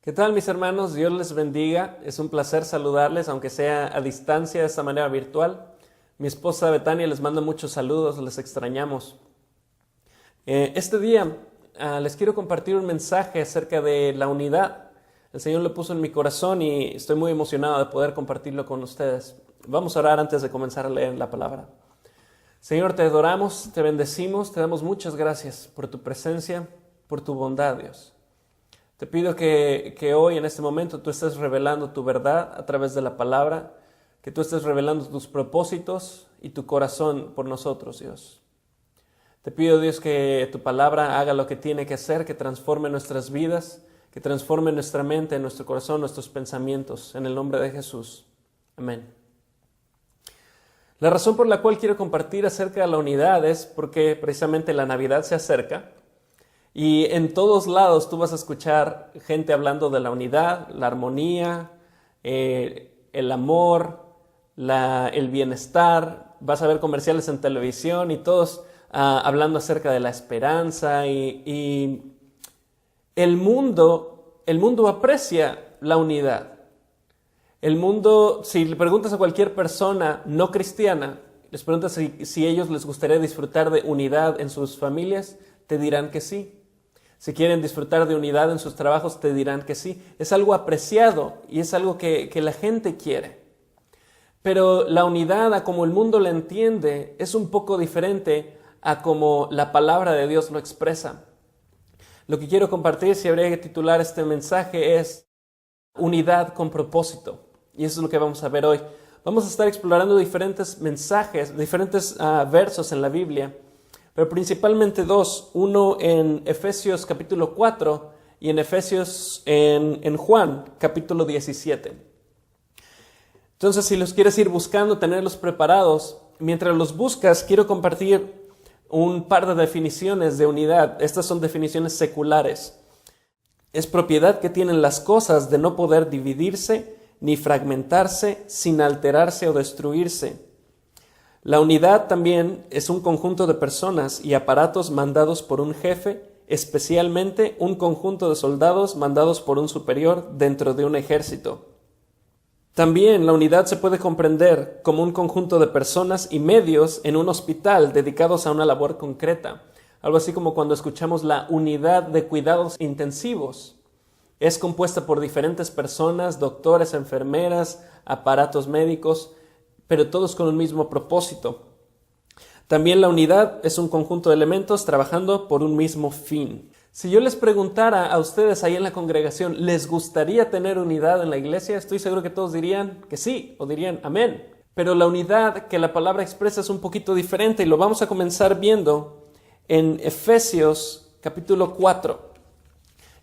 ¿Qué tal, mis hermanos? Dios les bendiga. Es un placer saludarles, aunque sea a distancia, de esta manera virtual. Mi esposa Betania les manda muchos saludos, les extrañamos. Este día les quiero compartir un mensaje acerca de la unidad. El Señor lo puso en mi corazón y estoy muy emocionado de poder compartirlo con ustedes. Vamos a orar antes de comenzar a leer la palabra. Señor, te adoramos, te bendecimos, te damos muchas gracias por tu presencia, por tu bondad, Dios. Te pido que hoy, en este momento, tú estés revelando tu verdad a través de la palabra, que tú estés revelando tus propósitos y tu corazón por nosotros, Dios. Te pido, Dios, que tu palabra haga lo que tiene que hacer, que transforme nuestras vidas, que transforme nuestra mente, nuestro corazón, nuestros pensamientos, en el nombre de Jesús. Amén. La razón por la cual quiero compartir acerca de la unidad es porque precisamente la Navidad se acerca. Y en todos lados tú vas a escuchar gente hablando de la unidad, la armonía, el amor, el bienestar. Vas a ver comerciales en televisión y todos hablando acerca de la esperanza. Y el mundo aprecia la unidad. El mundo, si le preguntas a cualquier persona no cristiana, les preguntas si ellos les gustaría disfrutar de unidad en sus familias, te dirán que sí. Si quieren disfrutar de unidad en sus trabajos, te dirán que sí. Es algo apreciado y es algo que la gente quiere. Pero la unidad, a como el mundo la entiende, es un poco diferente a como la palabra de Dios lo expresa. Lo que quiero compartir, si habría que titular este mensaje, es unidad con propósito. Y eso es lo que vamos a ver hoy. Vamos a estar explorando diferentes mensajes, diferentes versos en la Biblia, pero principalmente dos, uno en Efesios capítulo 4 y en Juan capítulo 17. Entonces, si los quieres ir buscando, tenerlos preparados, mientras los buscas, quiero compartir un par de definiciones de unidad. Estas son definiciones seculares. Es propiedad que tienen las cosas de no poder dividirse ni fragmentarse sin alterarse o destruirse. La unidad también es un conjunto de personas y aparatos mandados por un jefe, especialmente un conjunto de soldados mandados por un superior dentro de un ejército. También la unidad se puede comprender como un conjunto de personas y medios en un hospital dedicados a una labor concreta. Algo así como cuando escuchamos la unidad de cuidados intensivos. Es compuesta por diferentes personas, doctores, enfermeras, aparatos médicos, pero todos con un mismo propósito. También la unidad es un conjunto de elementos trabajando por un mismo fin. Si yo les preguntara a ustedes ahí en la congregación, ¿les gustaría tener unidad en la iglesia? Estoy seguro que todos dirían que sí, o dirían amén. Pero la unidad que la palabra expresa es un poquito diferente y lo vamos a comenzar viendo en Efesios capítulo 4.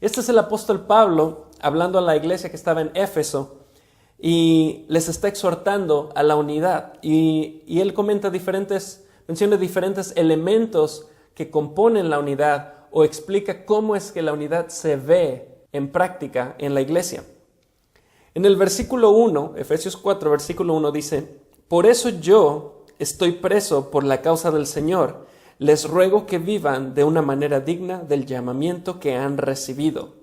Este es el apóstol Pablo hablando a la iglesia que estaba en Éfeso. Y les está exhortando a la unidad. Y él menciona diferentes elementos que componen la unidad o explica cómo es que la unidad se ve en práctica en la iglesia. En el versículo 1, Efesios 4, versículo 1 dice: Por eso yo estoy preso por la causa del Señor. Les ruego que vivan de una manera digna del llamamiento que han recibido.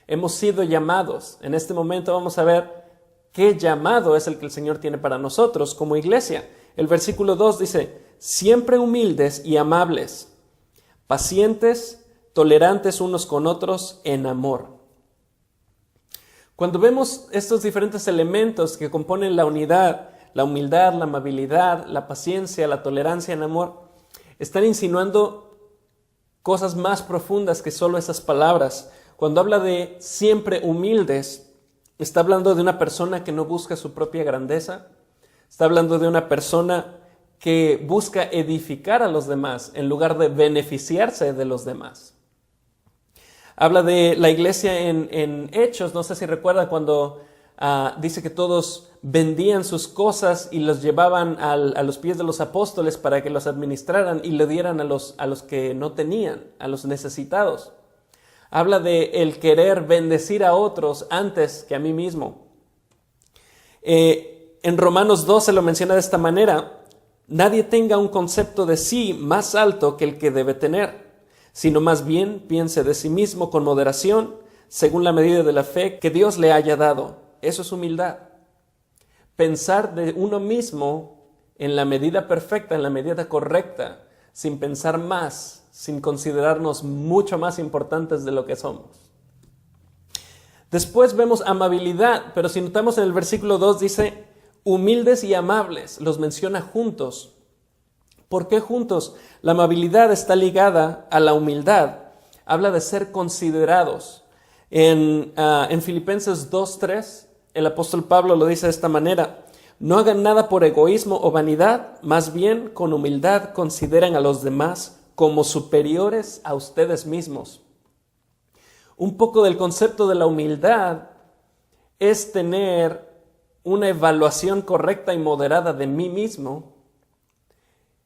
Hemos sido llamados. En este momento vamos a ver ¿qué llamado es el que el Señor tiene para nosotros como iglesia? El versículo 2 dice: siempre humildes y amables, pacientes, tolerantes unos con otros en amor. Cuando vemos estos diferentes elementos que componen la unidad, la humildad, la amabilidad, la paciencia, la tolerancia en amor, están insinuando cosas más profundas que solo esas palabras. Cuando habla de siempre humildes, está hablando de una persona que no busca su propia grandeza. Está hablando de una persona que busca edificar a los demás en lugar de beneficiarse de los demás. Habla de la iglesia en Hechos. No sé si recuerda cuando dice que todos vendían sus cosas y los llevaban a los pies de los apóstoles para que los administraran y le dieran a los que no tenían, a los necesitados. Habla de el querer bendecir a otros antes que a mí mismo. En Romanos 12 lo menciona de esta manera: nadie tenga un concepto de sí más alto que el que debe tener, sino más bien piense de sí mismo con moderación, según la medida de la fe que Dios le haya dado. Eso es humildad. Pensar de uno mismo en la medida perfecta, en la medida correcta, sin pensar más, sin considerarnos mucho más importantes de lo que somos. Después vemos amabilidad, pero si notamos en el versículo 2 dice humildes y amables, los menciona juntos. ¿Por qué juntos? La amabilidad está ligada a la humildad. Habla de ser considerados. En Filipenses 2:3, el apóstol Pablo lo dice de esta manera: no hagan nada por egoísmo o vanidad, más bien con humildad consideren a los demás como superiores a ustedes mismos. Un poco del concepto de la humildad es tener una evaluación correcta y moderada de mí mismo,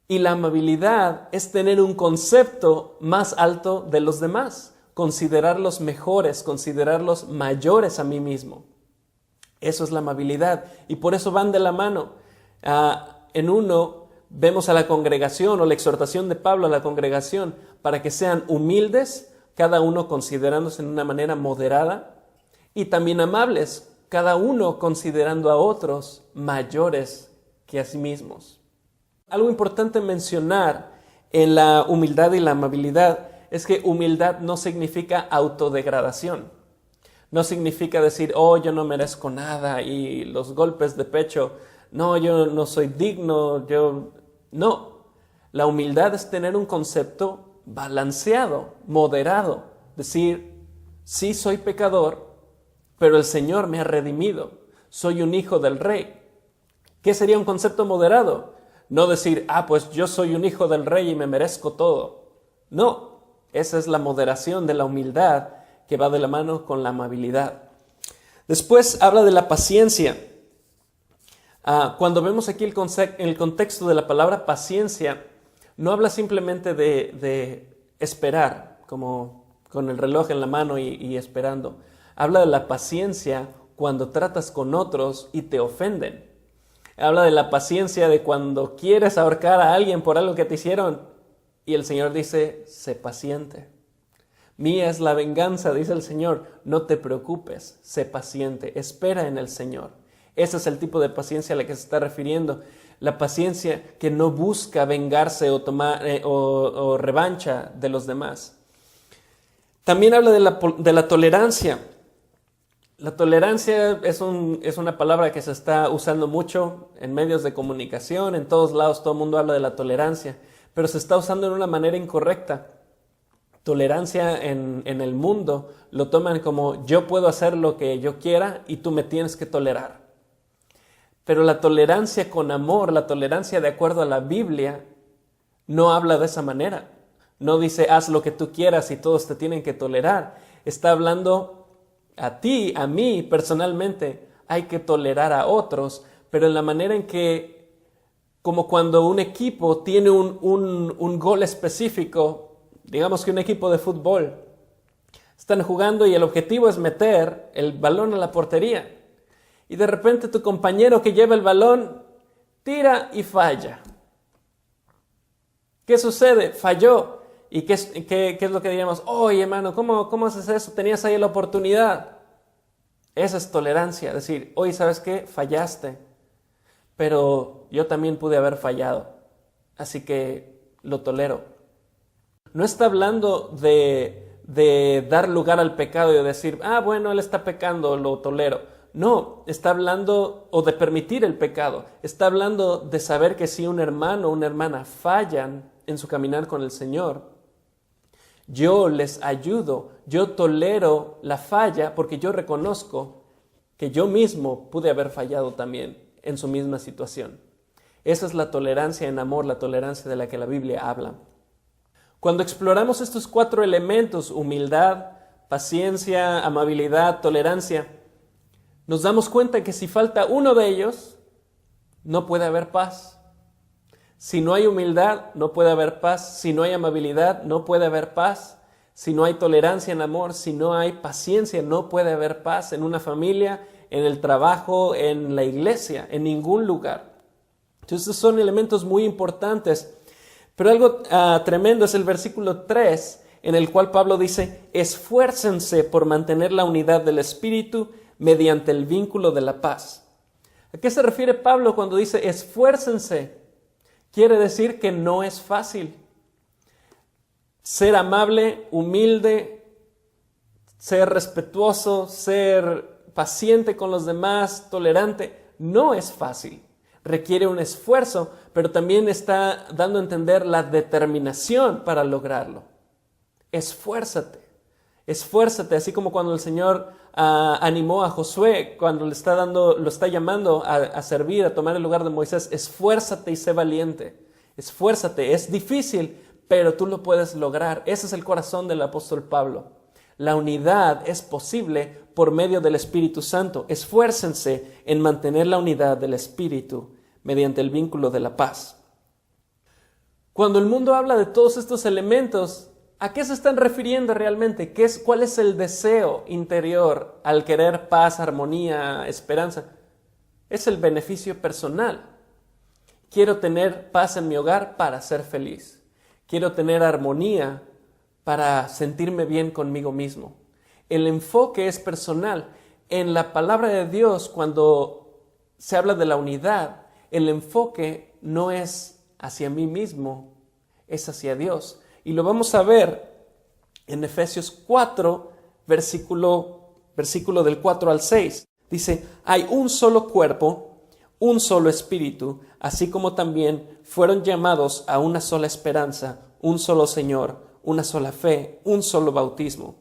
y la amabilidad es tener un concepto más alto de los demás, considerarlos mejores, considerarlos mayores a mí mismo. Eso es la amabilidad, y por eso van de la mano. En uno vemos a la congregación, o la exhortación de Pablo a la congregación, para que sean humildes, cada uno considerándose en una manera moderada, y también amables, cada uno considerando a otros mayores que a sí mismos. Algo importante mencionar en la humildad y la amabilidad es que humildad no significa autodegradación. No significa decir, oh, yo no merezco nada, y los golpes de pecho, no, yo no soy digno, No, la humildad es tener un concepto balanceado, moderado. Decir, sí soy pecador, pero el Señor me ha redimido. Soy un hijo del Rey. ¿Qué sería un concepto moderado? No decir, pues yo soy un hijo del Rey y me merezco todo. No, esa es la moderación de la humildad que va de la mano con la amabilidad. Después habla de la paciencia. Cuando vemos aquí el contexto de la palabra paciencia, no habla simplemente de esperar, como con el reloj en la mano y esperando. Habla de la paciencia cuando tratas con otros y te ofenden. Habla de la paciencia de cuando quieres ahorcar a alguien por algo que te hicieron y el Señor dice, sé paciente. Mía es la venganza, dice el Señor, no te preocupes, sé paciente, espera en el Señor. Ese es el tipo de paciencia a la que se está refiriendo. La paciencia que no busca vengarse o tomar o revancha de los demás. También habla de la tolerancia. La tolerancia es una palabra que se está usando mucho en medios de comunicación, en todos lados todo el mundo habla de la tolerancia, pero se está usando de una manera incorrecta. Tolerancia en el mundo lo toman como yo puedo hacer lo que yo quiera y tú me tienes que tolerar. Pero la tolerancia con amor, la tolerancia de acuerdo a la Biblia, no habla de esa manera. No dice haz lo que tú quieras y todos te tienen que tolerar. Está hablando a ti, a mí personalmente, hay que tolerar a otros, pero en la manera en que, como cuando un equipo tiene un gol específico, digamos que un equipo de fútbol, están jugando y el objetivo es meter el balón a la portería. Y de repente tu compañero que lleva el balón tira y falla. ¿Qué sucede? Falló. ¿Y qué es lo que diríamos? Oye, hermano, ¿cómo haces eso? Tenías ahí la oportunidad. Esa es tolerancia. Decir, oye, ¿sabes qué? Fallaste. Pero yo también pude haber fallado. Así que lo tolero. No está hablando de dar lugar al pecado y de decir, bueno, él está pecando, lo tolero. No, está hablando o de permitir el pecado. Está hablando de saber que si un hermano o una hermana fallan en su caminar con el Señor, yo les ayudo, yo tolero la falla porque yo reconozco que yo mismo pude haber fallado también en su misma situación. Esa es la tolerancia en amor, la tolerancia de la que la Biblia habla. Cuando exploramos estos 4 elementos, humildad, paciencia, amabilidad, tolerancia, nos damos cuenta que si falta uno de ellos, no puede haber paz. Si no hay humildad, no puede haber paz. Si no hay amabilidad, no puede haber paz. Si no hay tolerancia en amor, si no hay paciencia, no puede haber paz en una familia, en el trabajo, en la iglesia, en ningún lugar. Entonces, son elementos muy importantes. Pero algo tremendo es el versículo 3, en el cual Pablo dice, esfuércense por mantener la unidad del Espíritu mediante el vínculo de la paz. ¿A qué se refiere Pablo cuando dice esfuércense? Quiere decir que no es fácil. Ser amable, humilde, ser respetuoso, ser paciente con los demás, tolerante, no es fácil. Requiere un esfuerzo, pero también está dando a entender la determinación para lograrlo. Esfuérzate, esfuérzate, así como cuando el Señor animó a Josué, cuando lo está llamando a servir, a tomar el lugar de Moisés, esfuérzate y sé valiente. Esfuérzate, es difícil, pero tú lo puedes lograr. Ese es el corazón del apóstol Pablo. La unidad es posible por medio del Espíritu Santo. Esfuércense en mantener la unidad del Espíritu mediante el vínculo de la paz. Cuando el mundo habla de todos estos elementos, ¿a qué se están refiriendo realmente? ¿Cuál es el deseo interior al querer paz, armonía, esperanza? Es el beneficio personal. Quiero tener paz en mi hogar para ser feliz. Quiero tener armonía para sentirme bien conmigo mismo. El enfoque es personal. En la palabra de Dios, cuando se habla de la unidad, el enfoque no es hacia mí mismo, es hacia Dios. Y lo vamos a ver en Efesios 4, versículo del 4 al 6. Dice, hay un solo cuerpo, un solo espíritu, así como también fueron llamados a una sola esperanza, un solo Señor, una sola fe, un solo bautismo,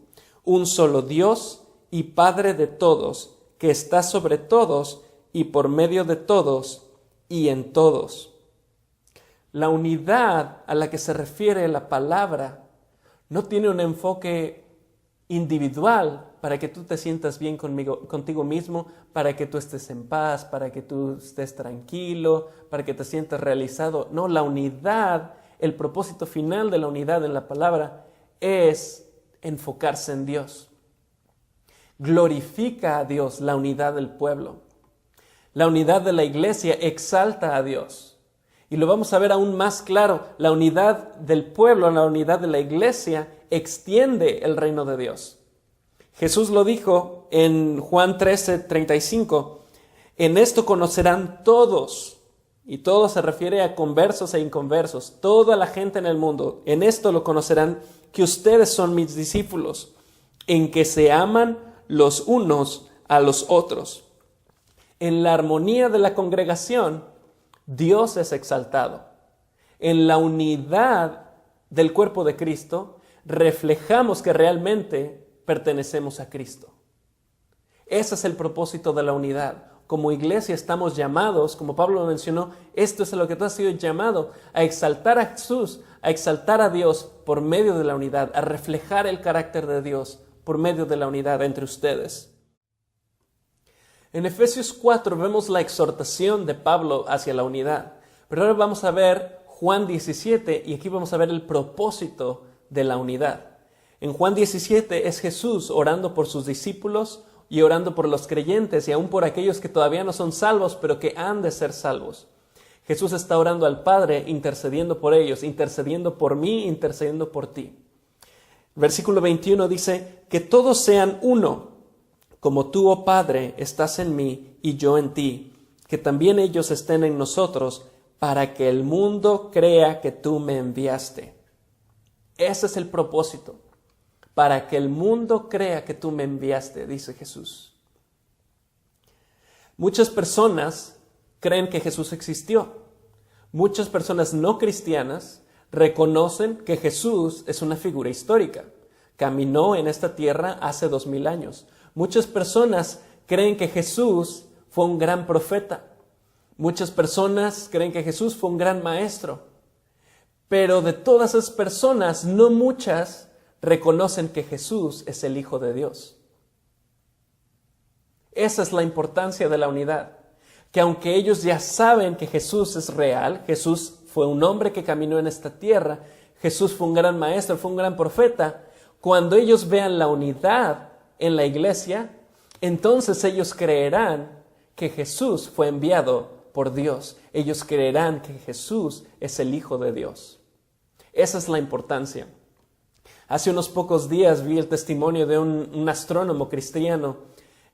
un solo Dios y Padre de todos, que está sobre todos y por medio de todos y en todos. La unidad a la que se refiere la palabra no tiene un enfoque individual para que tú te sientas bien contigo mismo, para que tú estés en paz, para que tú estés tranquilo, para que te sientas realizado. No, la unidad, el propósito final de la unidad en la palabra es enfocarse en Dios. Glorifica a Dios la unidad del pueblo. La unidad de la iglesia exalta a Dios. Y lo vamos a ver aún más claro. La unidad del pueblo, la unidad de la iglesia extiende el reino de Dios. Jesús lo dijo en Juan 13:35. En esto conocerán todos. Y todo se refiere a conversos e inconversos, toda la gente en el mundo. En esto lo conocerán que ustedes son mis discípulos, en que se aman los unos a los otros. En la armonía de la congregación, Dios es exaltado. En la unidad del cuerpo de Cristo, reflejamos que realmente pertenecemos a Cristo. Ese es el propósito de la unidad. Como iglesia estamos llamados, como Pablo mencionó, esto es a lo que tú has sido llamado, a exaltar a Jesús, a exaltar a Dios por medio de la unidad, a reflejar el carácter de Dios por medio de la unidad entre ustedes. En Efesios 4 vemos la exhortación de Pablo hacia la unidad, pero ahora vamos a ver Juan 17 y aquí vamos a ver el propósito de la unidad. En Juan 17 es Jesús orando por sus discípulos y orando por los creyentes y aún por aquellos que todavía no son salvos, pero que han de ser salvos. Jesús está orando al Padre, intercediendo por ellos, intercediendo por mí, intercediendo por ti. Versículo 21 dice, que todos sean uno, como tú, oh Padre, estás en mí y yo en ti, que también ellos estén en nosotros, para que el mundo crea que tú me enviaste. Ese es el propósito. Para que el mundo crea que tú me enviaste, dice Jesús. Muchas personas creen que Jesús existió. Muchas personas no cristianas reconocen que Jesús es una figura histórica. Caminó en esta tierra hace 2000 años. Muchas personas creen que Jesús fue un gran profeta. Muchas personas creen que Jesús fue un gran maestro. Pero de todas esas personas, no muchas reconocen que Jesús es el Hijo de Dios. Esa es la importancia de la unidad. Que aunque ellos ya saben que Jesús es real, Jesús fue un hombre que caminó en esta tierra, Jesús fue un gran maestro, fue un gran profeta, cuando ellos vean la unidad en la iglesia, entonces ellos creerán que Jesús fue enviado por Dios. Ellos creerán que Jesús es el Hijo de Dios. Esa es la importancia. Hace unos pocos días vi el testimonio de un astrónomo cristiano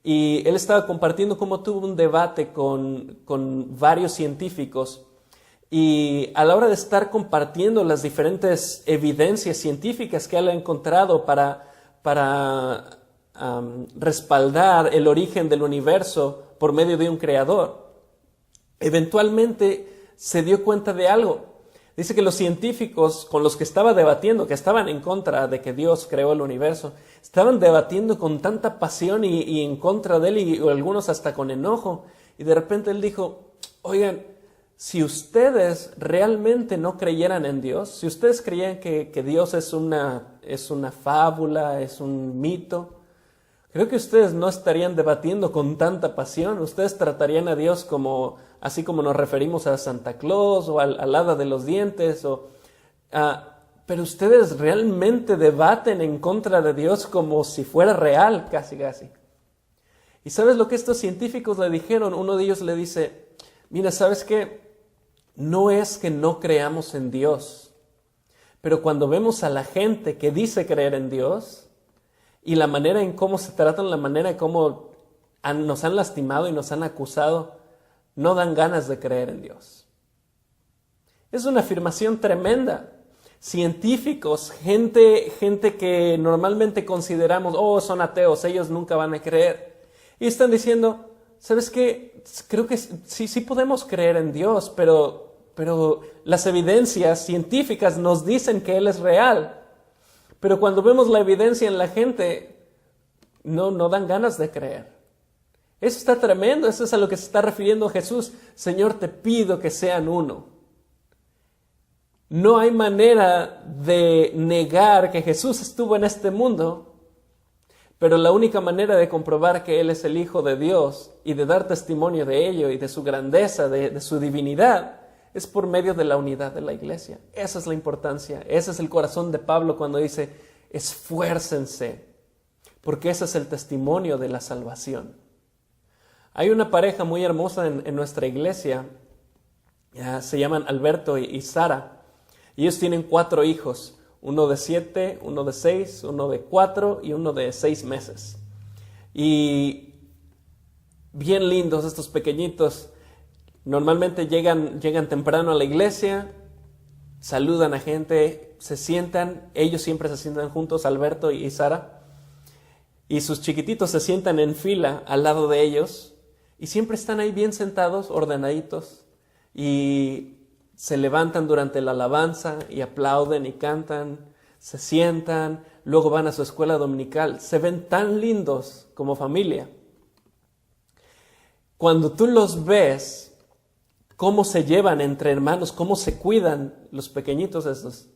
y él estaba compartiendo cómo tuvo un debate con varios científicos y a la hora de estar compartiendo las diferentes evidencias científicas que él ha encontrado para respaldar el origen del universo por medio de un creador, eventualmente se dio cuenta de algo. Dice que los científicos con los que estaba debatiendo, que estaban en contra de que Dios creó el universo, estaban debatiendo con tanta pasión y en contra de él y algunos hasta con enojo. Y de repente él dijo, oigan, si ustedes realmente no creyeran en Dios, si ustedes creían que Dios es una fábula, es un mito, creo que ustedes no estarían debatiendo con tanta pasión. Ustedes tratarían a Dios así como nos referimos a Santa Claus o al hada de los dientes. Pero ustedes realmente debaten en contra de Dios como si fuera real, casi. ¿Y sabes lo que estos científicos le dijeron? Uno de ellos le dice, mira, ¿sabes qué? No es que no creamos en Dios, pero cuando vemos a la gente que dice creer en Dios y la manera en cómo se tratan, la manera en cómo nos han lastimado y nos han acusado, no dan ganas de creer en Dios. Es una afirmación tremenda. Científicos, gente que normalmente consideramos, son ateos, ellos nunca van a creer. Y están diciendo, ¿sabes qué? Creo que sí podemos creer en Dios, pero las evidencias científicas nos dicen que Él es real. Pero cuando vemos la evidencia en la gente, no dan ganas de creer. Eso está tremendo, eso es a lo que se está refiriendo Jesús. Señor, te pido que sean uno. No hay manera de negar que Jesús estuvo en este mundo, pero la única manera de comprobar que Él es el Hijo de Dios y de dar testimonio de ello y de su grandeza, de su divinidad, es por medio de la unidad de la iglesia. Esa es la importancia, ese es el corazón de Pablo cuando dice, esfuércense, porque ese es el testimonio de la salvación. Hay una pareja muy hermosa en nuestra iglesia, se llaman Alberto y Sara. Ellos tienen 4 hijos, uno de 7, uno de 6, uno de 4 y uno de 6 meses. Y bien lindos estos pequeñitos. Normalmente llegan temprano a la iglesia, saludan a gente, se sientan, ellos siempre se sientan juntos, Alberto y Sara, y sus chiquititos se sientan en fila al lado de ellos, y siempre están ahí bien sentados, ordenaditos, y se levantan durante la alabanza y aplauden y cantan, se sientan, luego van a su escuela dominical, se ven tan lindos como familia. Cuando tú los ves, cómo se llevan entre hermanos, cómo se cuidan los pequeñitos esos.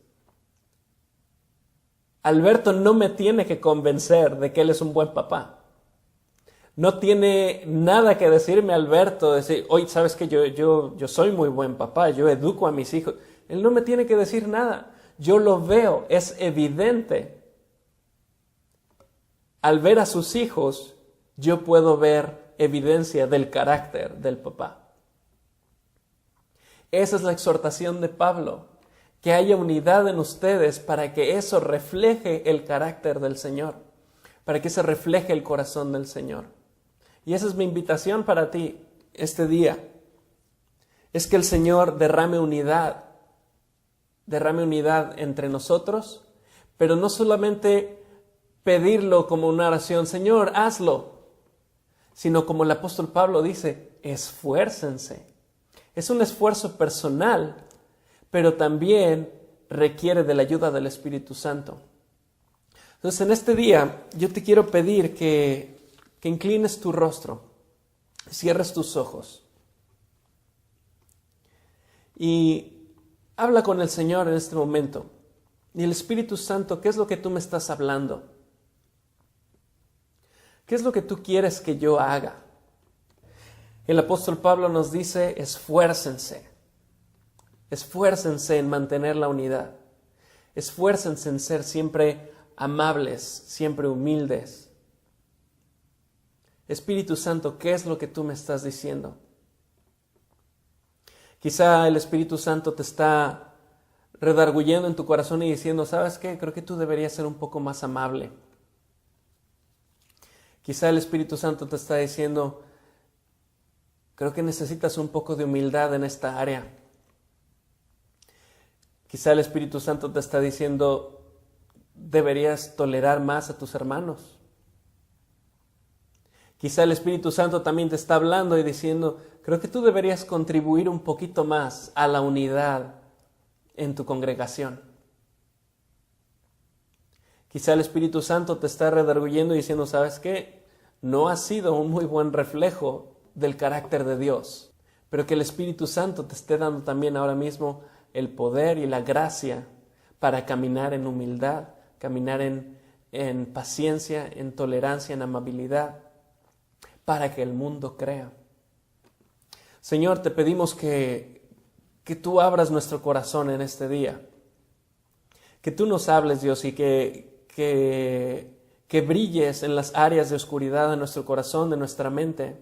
Alberto no me tiene que convencer de que él es un buen papá. No tiene nada que decirme Alberto, decir, oye, ¿sabes qué? Yo soy muy buen papá, yo educo a mis hijos. Él no me tiene que decir nada. Yo lo veo, es evidente. Al ver a sus hijos, yo puedo ver evidencia del carácter del papá. Esa es la exhortación de Pablo, que haya unidad en ustedes para que eso refleje el carácter del Señor, para que se refleje el corazón del Señor. Y esa es mi invitación para ti este día, es que el Señor derrame unidad entre nosotros, pero no solamente pedirlo como una oración, Señor, hazlo, sino como el apóstol Pablo dice, esfuércense. Es un esfuerzo personal, pero también requiere de la ayuda del Espíritu Santo. Entonces, en este día, yo te quiero pedir que inclines tu rostro, cierres tus ojos y habla con el Señor en este momento. Y el Espíritu Santo, ¿qué es lo que tú me estás hablando? ¿Qué es lo que tú quieres que yo haga? El apóstol Pablo nos dice, esfuércense en mantener la unidad, esfuércense en ser siempre amables, siempre humildes. Espíritu Santo, ¿qué es lo que tú me estás diciendo? Quizá el Espíritu Santo te está redarguyendo en tu corazón y diciendo, ¿sabes qué? Creo que tú deberías ser un poco más amable. Quizá el Espíritu Santo te está diciendo, creo que necesitas un poco de humildad en esta área. Quizá el Espíritu Santo te está diciendo, deberías tolerar más a tus hermanos. Quizá el Espíritu Santo también te está hablando y diciendo, creo que tú deberías contribuir un poquito más a la unidad en tu congregación. Quizá el Espíritu Santo te está redarguyendo y diciendo, ¿sabes qué? No has sido un muy buen reflejo del carácter de Dios, pero que el Espíritu Santo te esté dando también ahora mismo el poder y la gracia para caminar en humildad, caminar en paciencia, en tolerancia, en amabilidad, para que el mundo crea. Señor, te pedimos que tú abras nuestro corazón en este día, que tú nos hables, Dios, y que brilles en las áreas de oscuridad de nuestro corazón, de nuestra mente,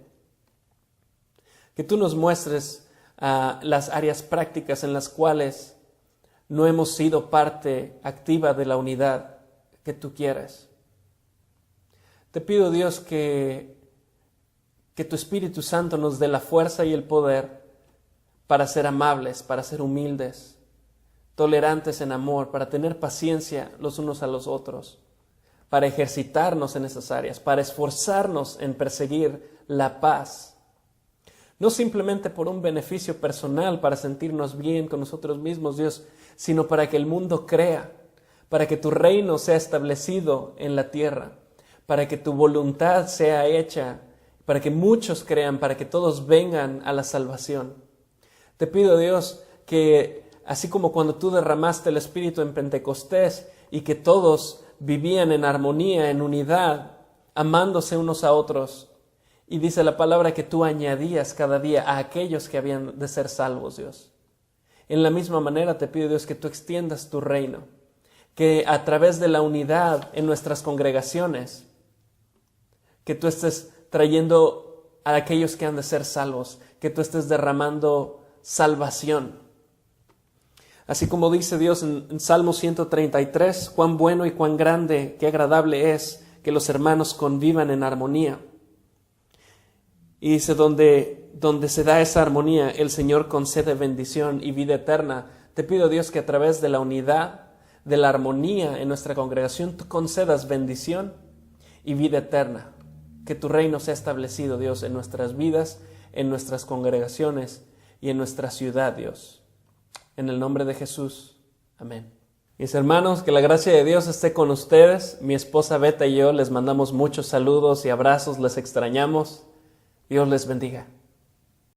que tú nos muestres las áreas prácticas en las cuales no hemos sido parte activa de la unidad que tú quieres. Te pido, Dios, que tu Espíritu Santo nos dé la fuerza y el poder para ser amables, para ser humildes, tolerantes en amor, para tener paciencia los unos a los otros, para ejercitarnos en esas áreas, para esforzarnos en perseguir la paz. No simplemente por un beneficio personal, para sentirnos bien con nosotros mismos, Dios, sino para que el mundo crea, para que tu reino sea establecido en la tierra, para que tu voluntad sea hecha, para que muchos crean, para que todos vengan a la salvación. Te pido, Dios, que así como cuando tú derramaste el Espíritu en Pentecostés y que todos vivían en armonía, en unidad, amándose unos a otros, y dice la palabra que tú añadías cada día a aquellos que habían de ser salvos, Dios. En la misma manera te pido, Dios, que tú extiendas tu reino, que a través de la unidad en nuestras congregaciones, que tú estés trayendo a aquellos que han de ser salvos, que tú estés derramando salvación. Así como dice Dios en Salmo 133, cuán bueno y cuán grande, qué agradable es que los hermanos convivan en armonía. Y dice, donde se da esa armonía, el Señor concede bendición y vida eterna. Te pido, Dios, que a través de la unidad, de la armonía en nuestra congregación, tú concedas bendición y vida eterna. Que tu reino sea establecido, Dios, en nuestras vidas, en nuestras congregaciones y en nuestra ciudad, Dios. En el nombre de Jesús. Amén. Mis hermanos, que la gracia de Dios esté con ustedes. Mi esposa Beta y yo les mandamos muchos saludos y abrazos, les extrañamos. Dios les bendiga.